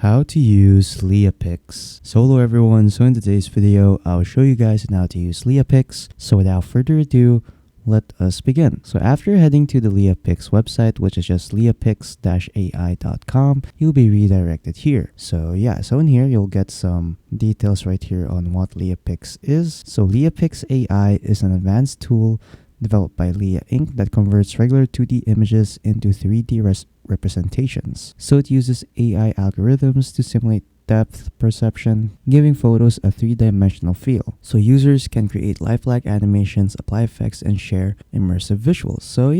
How to use LeiaPix. So hello everyone, so in today's video, I'll show you guys on how to use LeiaPix. So without further ado, let us begin. So after heading to the LeiaPix website, which is just leapix-ai.com, you'll be redirected here. So in here, you'll get some details right here on what LeiaPix is. So LeiaPix AI is an advanced tool developed by Leia Inc. that converts regular 2D images into 3D representations. So it uses AI algorithms to simulate depth perception, giving photos a three-dimensional feel. So users can create lifelike animations, apply effects, and share immersive visuals. So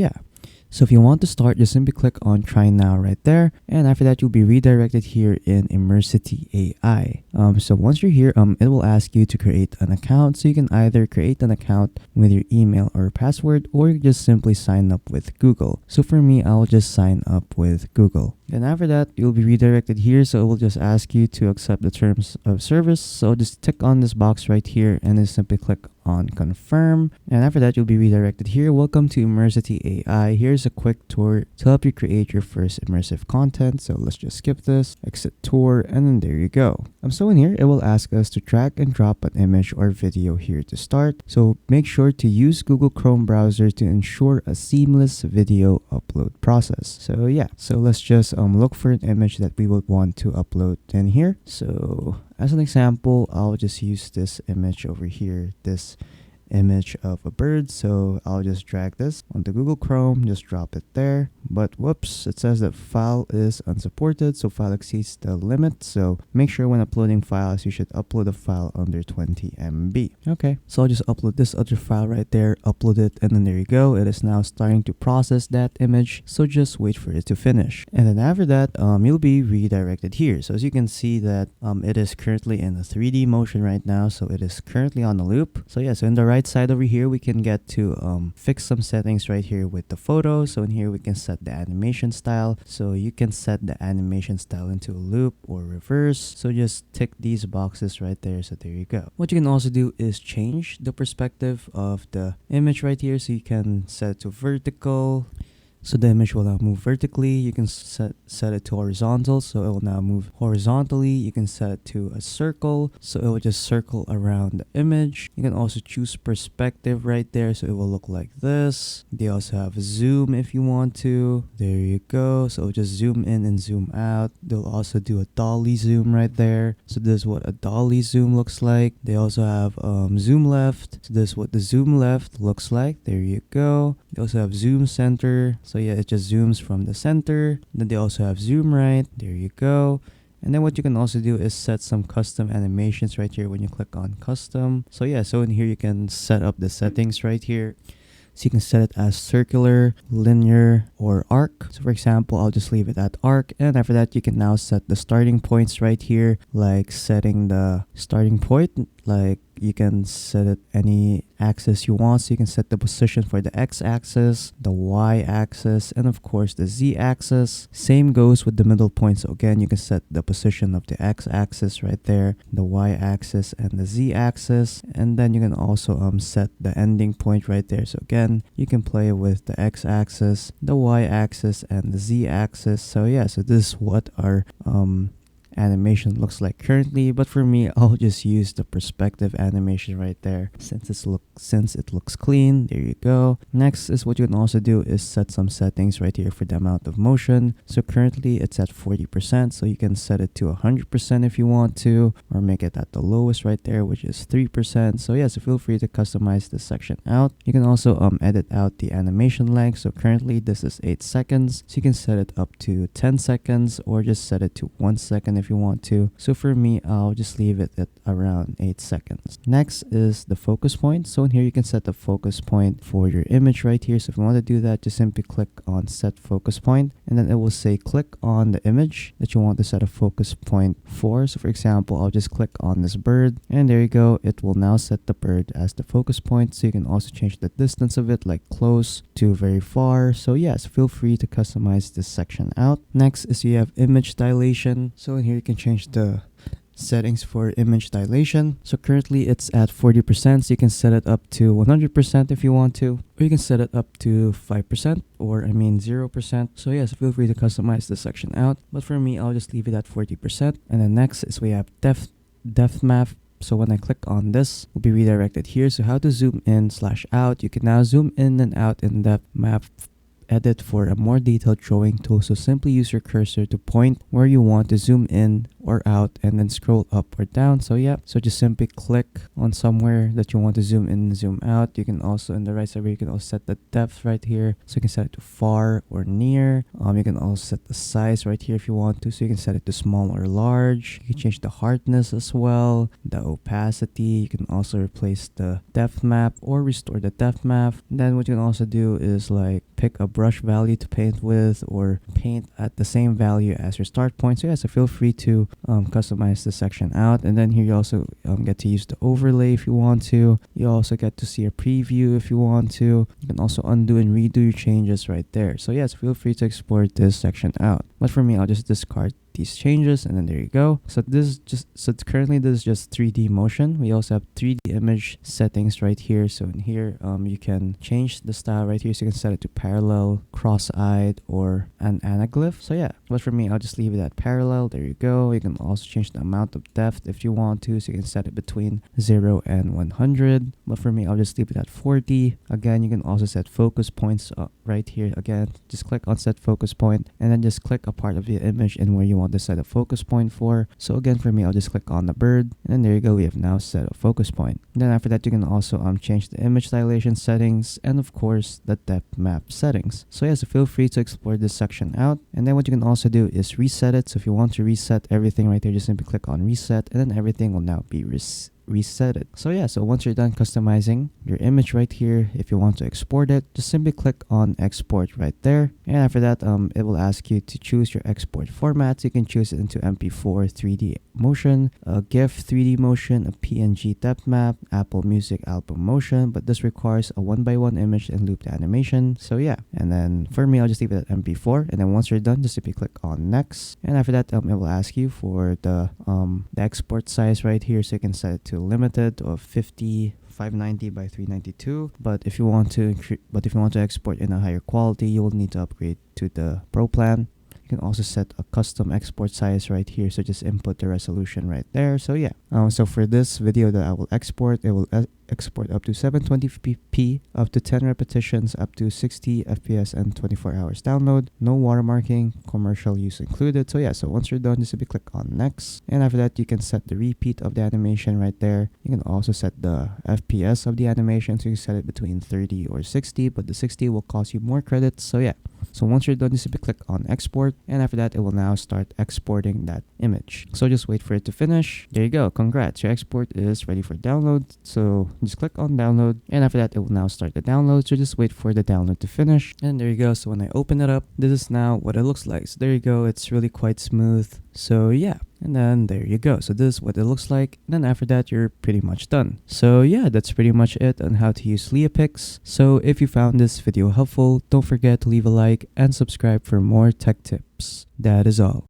if you want to start, just simply click on try now right there, and after that you'll be redirected here in Immersity AI. So once you're here, it will ask you to create an account. So you can either create an account with your email or password, or you just simply sign up with Google. So for me, I'll just sign up with Google. And after that, you'll be redirected here. So it will just ask you to accept the terms of service. So just tick on this box right here and then simply click on confirm. And after that, you'll be redirected here. Welcome to Immersity AI. Here's a quick tour to help you create your first immersive content. So let's just skip this, exit tour, and then there you go. So in here, it will ask us to drag and drop an image or video here to start. So make sure to use Google Chrome browser to ensure a seamless video upload process. So let's just look for an image that we would want to upload in here. So as an example, I'll just use this image over here, this image of a bird. So I'll just drag this onto Google Chrome, just drop it there. But whoops, it says that file is unsupported, so file exceeds the limit. So make sure when uploading files, you should upload a file under 20 MB. Okay, so I'll just upload this other file right there, upload it, and then there you go. It is now starting to process that image. So just wait for it to finish. And then after that, you'll be redirected here. So as you can see that it is currently in a 3D motion right now. So it is currently on a loop. So in the right side over here, we can get to fix some settings right here with the photo. So in here, we can set the animation style. So you can set the animation style into a loop or reverse. So just tick these boxes right there. So there you go. What you can also do is change the perspective of the image right here. So you can set it to vertical. So the image will now move vertically. You can set it to horizontal, so it will now move horizontally. You can set it to a circle, so it will just circle around the image. You can also choose perspective right there, so it will look like this. They also have zoom if you want to. There you go. So just zoom in and zoom out. They'll also do a dolly zoom right there. So this is what a dolly zoom looks like. They also have zoom left. So this is what the zoom left looks like. There you go. They also have zoom center. So it just zooms from the center. Then they also have zoom right. There you go. And then what you can also do is set some custom animations right here when you click on custom. So in here you can set up the settings right here. So you can set it as circular, linear, or arc. So for example, I'll just leave it at arc. And after that, you can now set the starting points right here, like setting the starting point. Like you can set it any axis you want. So you can set the position for the x-axis, the y-axis, and of course the z-axis. Same goes with the middle point. So again, you can set the position of the x-axis right there, the y-axis, and the z-axis. And then you can also set the ending point right there. So again, you can play with the x-axis, the y-axis, and the z-axis. So this is what our animation looks like currently, but for me, I'll just use the perspective animation right there since it looks clean. There you go. Next is what you can also do is set some settings right here for the amount of motion. So currently it's at 40%, so you can set it to 100% if you want to, or make it at the lowest right there, which is 3%. So feel free to customize this section out. You can also edit out the animation length. So currently this is 8 seconds, so you can set it up to 10 seconds or just set it to 1 second if you want to. So for me, I'll just leave it at around 8 seconds. Next is the focus point. So in here, you can set the focus point for your image right here. So if you want to do that, just simply click on set focus point, and then it will say click on the image that you want to set a focus point for. So for example, I'll just click on this bird, and there you go. It will now set the bird as the focus point. So you can also change the distance of it, like close to very far. So feel free to customize this section out. Next is you have image dilation. So in here, you can change the settings for image dilation. So currently it's at 40%, so you can set it up to 100% if you want to, or you can set it up to 5%, or 0%. So yes, feel free to customize this section out, but for me, I'll just leave it at 40%. And then next is we have depth map. So when I click on this, we'll be redirected here. So how to zoom in/out. You can now zoom in and out in depth map edit for a more detailed drawing tool. So simply use your cursor to point where you want to zoom in or out and then scroll up or down. So yeah, so just simply click on somewhere that you want to zoom in and zoom out. You can also, in the right side, you can also set the depth right here. So you can set it to far or near. You can also set the size right here if you want to. So you can set it to small or large. You can change the hardness as well, the opacity. You can also replace the depth map or restore the depth map. And then what you can also do is like pick a brush value to paint with, or paint at the same value as your start point. So yeah, so feel free to customize this section out. And then here you also get to use the overlay if you want to. You also get to see a preview if you want to. You can also undo and redo your changes right there. So yes, feel free to export this section out. But for me, I'll just discard these changes, and then there you go. So currently this is just 3D motion. We also have 3D image settings right here. So in here you can change the style right here. So you can set it to parallel, cross-eyed, or an anaglyph. So yeah, but for me, I'll just leave it at parallel. There you go. You can also change the amount of depth if you want to. So you can set it between 0 and 100. But for me, I'll just leave it at 40. Again, you can also set focus points right here. Again, just click on set focus point, and then just click a part of the image and where you want to set a focus point for. So again, for me, I'll just click on the bird, and then there you go. We have now set a focus point. And then after that, you can also change the image dilation settings, and of course the depth map settings. So yeah, so feel free to explore this section out. And then what you can also do is reset it. So if you want to reset everything right there, just simply click on reset, and then everything will now be reset it. So yeah, so once you're done customizing your image right here, if you want to export it, just simply click on export right there. And after that, it will ask you to choose your export format. You can choose it into MP4 3D motion, a GIF 3D motion, a PNG depth map, Apple Music album motion, but this requires a 1x1 image and looped animation. So yeah, and then for me, I'll just leave it at MP4. And then once you're done, just simply click on next. And after that, it will ask you for the export size right here. So you can set it to limited of 590 by 392. But if you want to export in a higher quality, you will need to upgrade to the Pro plan. You can also set a custom export size right here. So just input the resolution right there. So yeah, so for this video that I will export, it will export up to 720p, up to 10 repetitions, up to 60 fps, and 24 hours download. No watermarking, commercial use included. So yeah, so once you're done, just simply click on next. And after that, you can set the repeat of the animation right there. You can also set the fps of the animation. So you can set it between 30 or 60, but the 60 will cost you more credits. So yeah, so once you're done, just simply click on export. And after that, it will now start exporting that image. So just wait for it to finish. There you go. Congrats. Your export is ready for download. So just click on download, and after that, it will now start the download. So just wait for the download to finish. And there you go. So when I open it up, this is now what it looks like. So there you go. It's really quite smooth. So yeah, and then there you go. So this is what it looks like. And then after that, you're pretty much done. So yeah, that's pretty much it on how to use LeiaPix. So if you found this video helpful, don't forget to leave a like and subscribe for more tech tips. That is all.